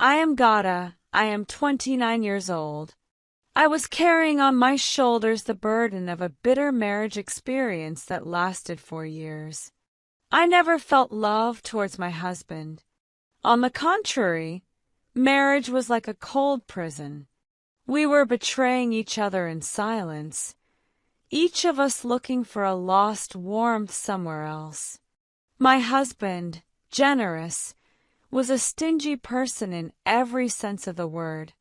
I am Gada. I am 29 years old. I was carrying on my shoulders the burden of a bitter marriage experience that lasted 4 years. I never felt love towards my husband. On the contrary, marriage was like a cold prison. We were betraying each other in silence, each of us looking for a lost warmth somewhere else. My husband, generous, was a stingy person in every sense of the word.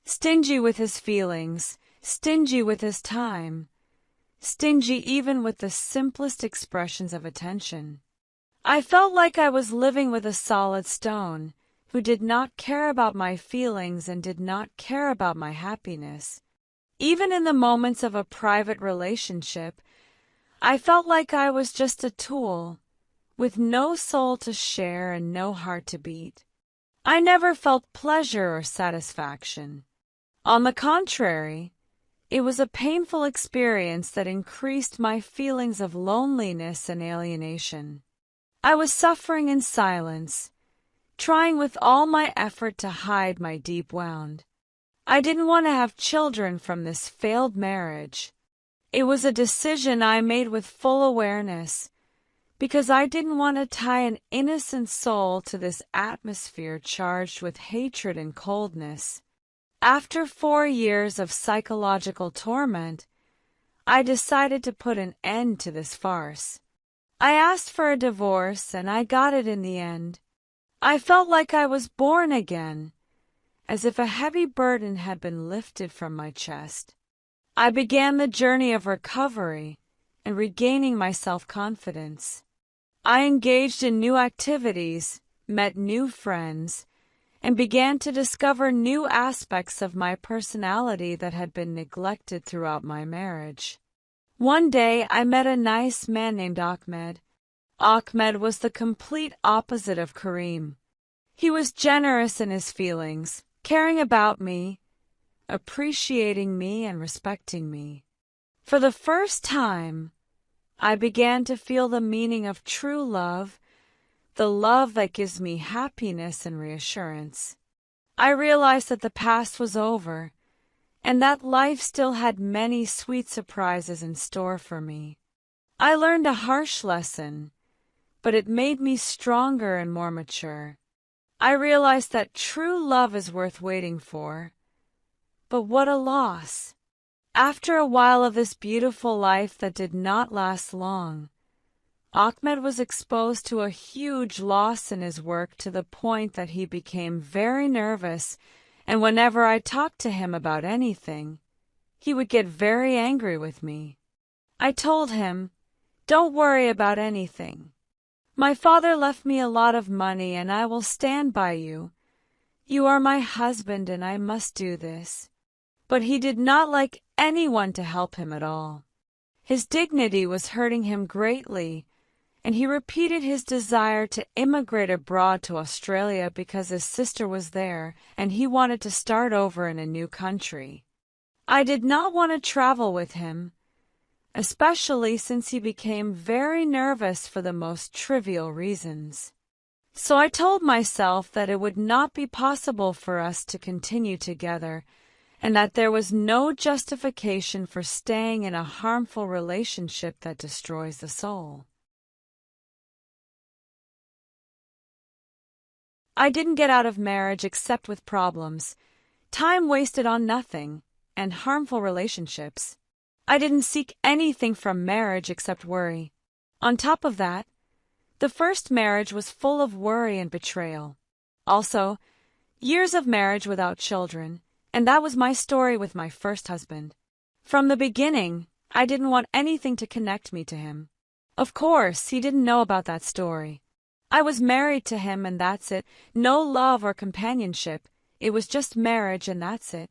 Stingy with his feelings, stingy with his time, stingy even with the simplest expressions of attention. I felt like I was living with a solid stone, who did not care about my feelings and did not care about my happiness. Even in the moments of a private relationship, I felt like I was just a tool, with no soul to share and no heart to beat. I never felt pleasure or satisfaction. On the contrary, it was a painful experience that increased my feelings of loneliness and alienation. I was suffering in silence, trying with all my effort to hide my deep wound. I didn't want to have children from this failed marriage. It was a decision I made with full awareness, because I didn't want to tie an innocent soul to this atmosphere charged with hatred and coldness. After 4 years of psychological torment, I decided to put an end to this farce. I asked for a divorce and I got it in the end. I felt like I was born again, as if a heavy burden had been lifted from my chest. I began the journey of recovery and regaining my self-confidence. I engaged in new activities, met new friends, and began to discover new aspects of my personality that had been neglected throughout my marriage. One day I met a nice man named Ahmed. Ahmed was the complete opposite of Kareem. He was generous in his feelings, caring about me, appreciating me and respecting me. For the first time, I began to feel the meaning of true love, the love that gives me happiness and reassurance. I realized that the past was over, and that life still had many sweet surprises in store for me. I learned a harsh lesson, but it made me stronger and more mature. I realized that true love is worth waiting for. But what a loss! After a while of this beautiful life that did not last long, Ahmed was exposed to a huge loss in his work to the point that he became very nervous, and whenever I talked to him about anything, he would get very angry with me. I told him, "Don't worry about anything. My father left me a lot of money and I will stand by you. You are my husband and I must do this." But he did not like anyone to help him at all. His dignity was hurting him greatly, and he repeated his desire to immigrate abroad to Australia because his sister was there and he wanted to start over in a new country. I did not want to travel with him, especially since he became very nervous for the most trivial reasons. So I told myself that it would not be possible for us to continue together, and that there was no justification for staying in a harmful relationship that destroys the soul. I didn't get out of marriage except with problems, time wasted on nothing, and harmful relationships. I didn't seek anything from marriage except worry. On top of that, the first marriage was full of worry and betrayal. Also, years of marriage without children, and that was my story with my first husband. From the beginning, I didn't want anything to connect me to him. Of course, he didn't know about that story. I was married to him and that's it. No love or companionship. It was just marriage and that's it.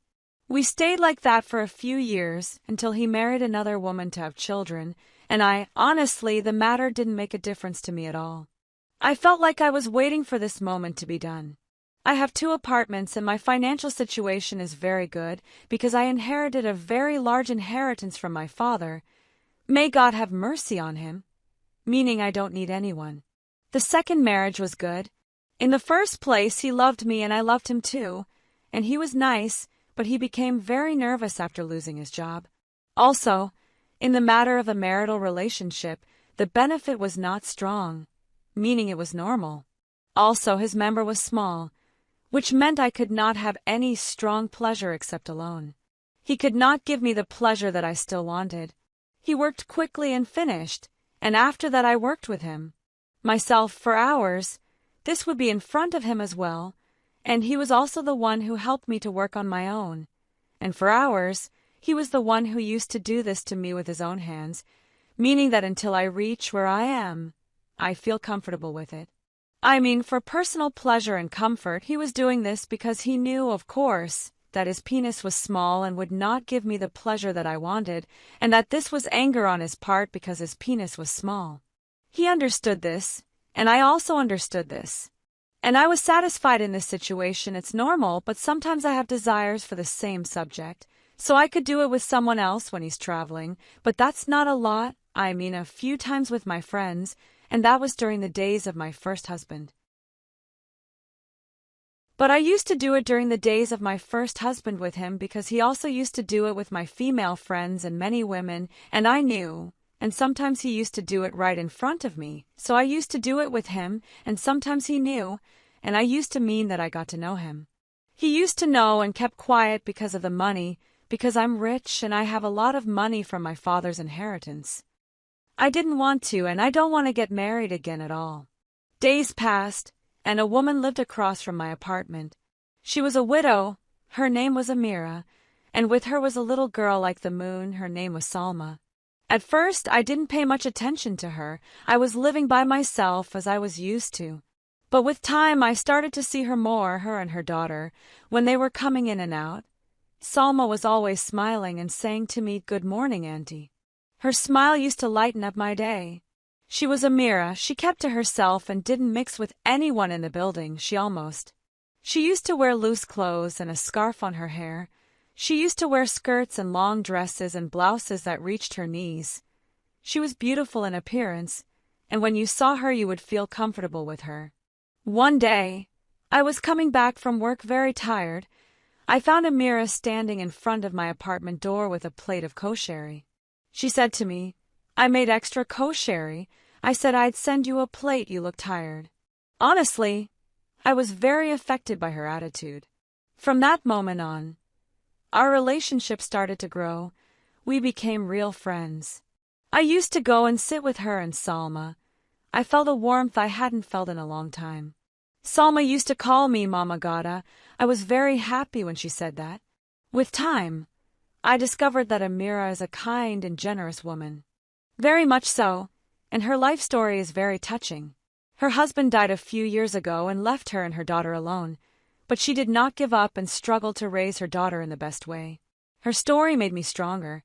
We stayed like that for a few years until he married another woman to have children, and honestly, the matter didn't make a difference to me at all. I felt like I was waiting for this moment to be done. I have 2 apartments and my financial situation is very good because I inherited a very large inheritance from my father. May God have mercy on him, meaning I don't need anyone. The second marriage was good. In the first place, he loved me and I loved him too, and he was nice, but he became very nervous after losing his job. Also, in the matter of a marital relationship, the benefit was not strong, meaning it was normal. Also, his member was small, which meant I could not have any strong pleasure except alone. He could not give me the pleasure that I still wanted. He worked quickly and finished, and after that I worked with him. Myself for hours. This would be in front of him as well, and he was also the one who helped me to work on my own. And for hours, he was the one who used to do this to me with his own hands, meaning that until I reach where I am, I feel comfortable with it. I mean, for personal pleasure and comfort, he was doing this because he knew, of course, that his penis was small and would not give me the pleasure that I wanted, and that this was anger on his part because his penis was small. He understood this, and I also understood this. And I was satisfied in this situation. It's normal, but sometimes I have desires for the same subject. So I could do it with someone else when he's traveling, but that's not a lot. I mean, a few times with my friends, and that was during the days of my first husband. But I used to do it during the days of my first husband with him because he also used to do it with my female friends and many women, and I knew. And sometimes he used to do it right in front of me, so I used to do it with him, and sometimes he knew, and I used to mean that I got to know him. He used to know and kept quiet because of the money, because I'm rich and I have a lot of money from my father's inheritance. I didn't want to, and I don't want to get married again at all. Days passed, and a woman lived across from my apartment. She was a widow. Her name was Amira, and with her was a little girl like the moon. Her name was Salma. At first, I didn't pay much attention to her. I was living by myself as I was used to. But with time, I started to see her more, her and her daughter, when they were coming in and out. Salma was always smiling and saying to me, "Good morning, Auntie." Her smile used to lighten up my day. She was Amira. She kept to herself and didn't mix with anyone in the building. She used to wear loose clothes and a scarf on her hair. She used to wear skirts and long dresses and blouses that reached her knees. She was beautiful in appearance, and when you saw her you would feel comfortable with her. One day, I was coming back from work very tired. I found Amira standing in front of my apartment door with a plate of kosheri. She said to me, "I made extra kosheri. I said I'd send you a plate, you look tired." Honestly, I was very affected by her attitude. From that moment on, our relationship started to grow. We became real friends. I used to go and sit with her and Salma. I felt a warmth I hadn't felt in a long time. Salma used to call me Mama Gada. I was very happy when she said that. With time, I discovered that Amira is a kind and generous woman. Very much so, and her life story is very touching. Her husband died a few years ago and left her and her daughter alone. But she did not give up and struggled to raise her daughter in the best way. Her story made me stronger.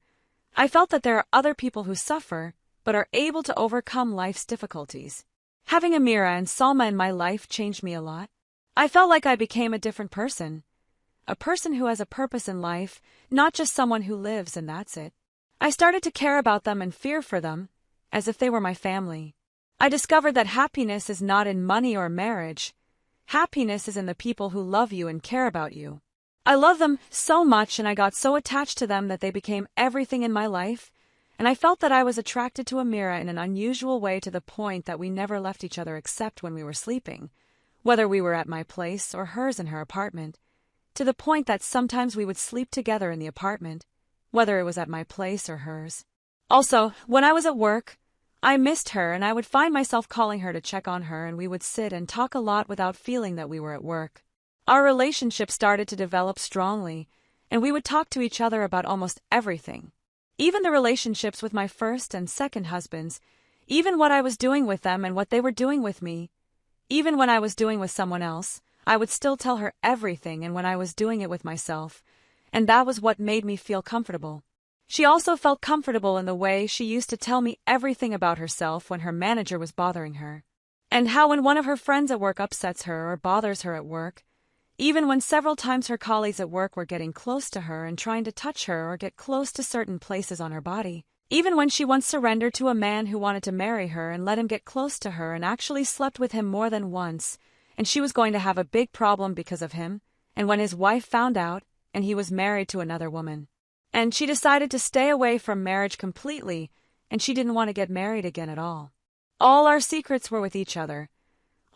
I felt that there are other people who suffer, but are able to overcome life's difficulties. Having Amira and Salma in my life changed me a lot. I felt like I became a different person. A person who has a purpose in life, not just someone who lives and that's it. I started to care about them and fear for them, as if they were my family. I discovered that happiness is not in money or marriage. Happiness is in the people who love you and care about you. I love them so much and I got so attached to them that they became everything in my life, and I felt that I was attracted to Amira in an unusual way to the point that we never left each other except when we were sleeping, whether we were at my place or hers in her apartment, to the point that sometimes we would sleep together in the apartment, whether it was at my place or hers. Also, when I was at work, I missed her and I would find myself calling her to check on her, and we would sit and talk a lot without feeling that we were at work. Our relationship started to develop strongly, and we would talk to each other about almost everything. Even the relationships with my first and second husbands, even what I was doing with them and what they were doing with me. Even when I was doing with someone else, I would still tell her everything, and when I was doing it with myself, and that was what made me feel comfortable. She also felt comfortable in the way she used to tell me everything about herself when her manager was bothering her. And how when one of her friends at work upsets her or bothers her at work, even when several times her colleagues at work were getting close to her and trying to touch her or get close to certain places on her body, even when she once surrendered to a man who wanted to marry her and let him get close to her and actually slept with him more than once, and she was going to have a big problem because of him, and when his wife found out, and he was married to another woman. And she decided to stay away from marriage completely, and she didn't want to get married again at all. All our secrets were with each other.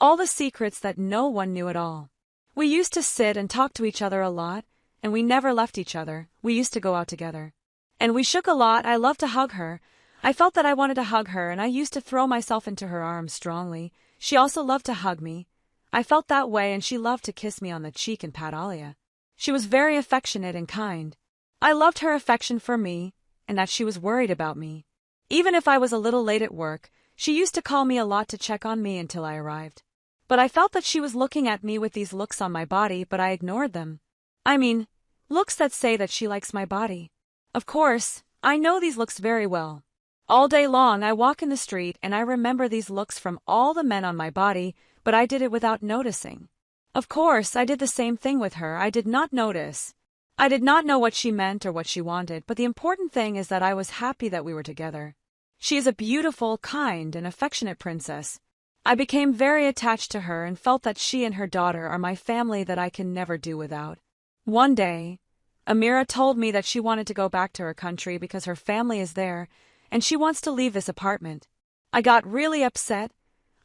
All the secrets that no one knew at all. We used to sit and talk to each other a lot, and we never left each other. We used to go out together. And we shook a lot. I loved to hug her. I felt that I wanted to hug her, and I used to throw myself into her arms strongly. She also loved to hug me. I felt that way, and she loved to kiss me on the cheek and pat Alia. She was very affectionate and kind. I loved her affection for me, and that she was worried about me. Even if I was a little late at work, she used to call me a lot to check on me until I arrived. But I felt that she was looking at me with these looks on my body, but I ignored them. I mean, looks that say that she likes my body. Of course, I know these looks very well. All day long I walk in the street and I remember these looks from all the men on my body, but I did it without noticing. Of course, I did the same thing with her. I did not notice. I did not know what she meant or what she wanted, but the important thing is that I was happy that we were together. She is a beautiful, kind, and affectionate princess. I became very attached to her and felt that she and her daughter are my family that I can never do without. One day, Amira told me that she wanted to go back to her country because her family is there, and she wants to leave this apartment. I got really upset.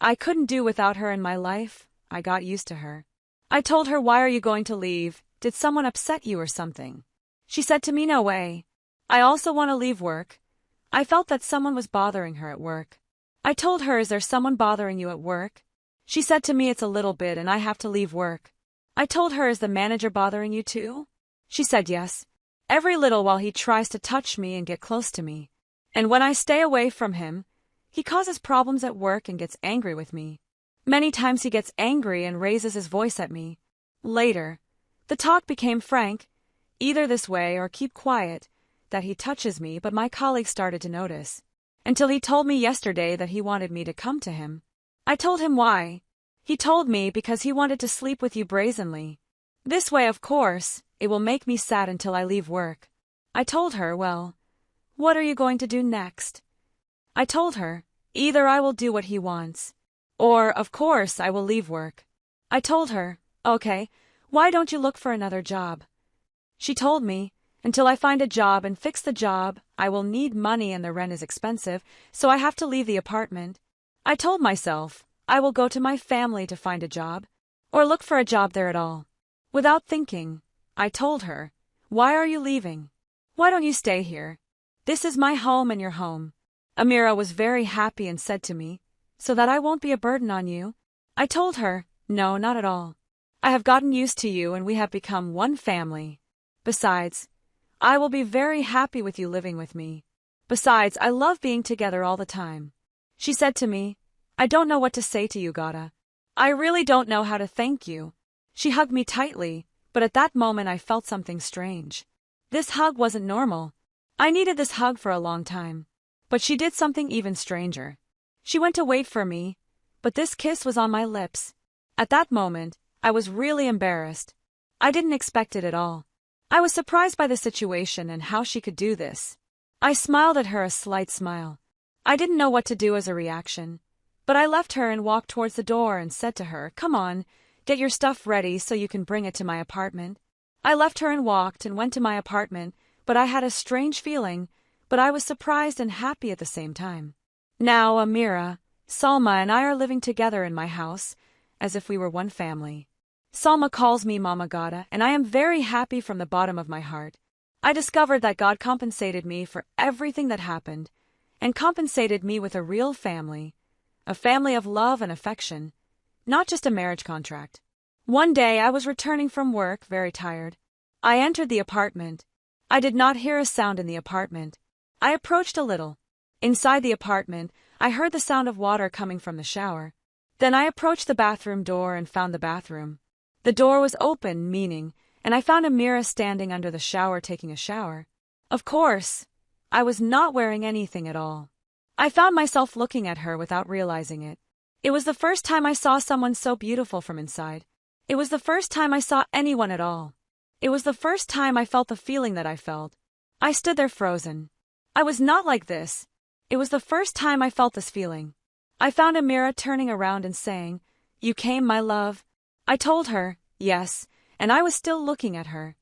I couldn't do without her in my life. I got used to her. I told her, "Why are you going to leave? Did someone upset you or something?" She said to me, "No way. I also want to leave work." I felt that someone was bothering her at work. I told her, "Is there someone bothering you at work?" She said to me, "It's a little bit and I have to leave work." I told her, "Is the manager bothering you too?" She said yes. Every little while he tries to touch me and get close to me. And when I stay away from him, he causes problems at work and gets angry with me. Many times he gets angry and raises his voice at me. Later, the talk became frank, either this way or keep quiet, that he touches me, but my colleagues started to notice. Until he told me yesterday that he wanted me to come to him. I told him why. He told me because he wanted to sleep with you brazenly. This way, of course, it will make me sad until I leave work. I told her, "Well, what are you going to do next?" I told her, "Either I will do what he wants, or, of course, I will leave work." I told her, "Okay, why don't you look for another job?" She told me, "Until I find a job and fix the job, I will need money and the rent is expensive, so I have to leave the apartment." I told myself, I will go to my family to find a job, or look for a job there at all. Without thinking, I told her, "Why are you leaving? Why don't you stay here? This is my home and your home." Amira was very happy and said to me, "So that I won't be a burden on you?" I told her, "No, not at all. I have gotten used to you and we have become one family. Besides, I will be very happy with you living with me. Besides, I love being together all the time." She said to me, "I don't know what to say to you, Gada. I really don't know how to thank you." She hugged me tightly, but at that moment I felt something strange. This hug wasn't normal. I needed this hug for a long time. But she did something even stranger. She went to wait for me, but this kiss was on my lips. At that moment, I was really embarrassed. I didn't expect it at all. I was surprised by the situation and how she could do this. I smiled at her, a slight smile. I didn't know what to do as a reaction, but I left her and walked towards the door and said to her, "Come on, get your stuff ready so you can bring it to my apartment." I left her and walked and went to my apartment, but I had a strange feeling, but I was surprised and happy at the same time. Now Amira, Salma and I are living together in my house, as if we were one family. Salma calls me Mama Gada, and I am very happy from the bottom of my heart. I discovered that God compensated me for everything that happened, and compensated me with a real family, a family of love and affection, not just a marriage contract. One day I was returning from work, very tired. I entered the apartment. I did not hear a sound in the apartment. I approached a little. Inside the apartment, I heard the sound of water coming from the shower. Then I approached the bathroom door and found the bathroom. The door was open, meaning, and I found Amira standing under the shower taking a shower. Of course, I was not wearing anything at all. I found myself looking at her without realizing it. It was the first time I saw someone so beautiful from inside. It was the first time I saw anyone at all. It was the first time I felt the feeling that I felt. I stood there frozen. I was not like this. It was the first time I felt this feeling. I found Amira turning around and saying, You came, my love. I told her, yes, and I was still looking at her.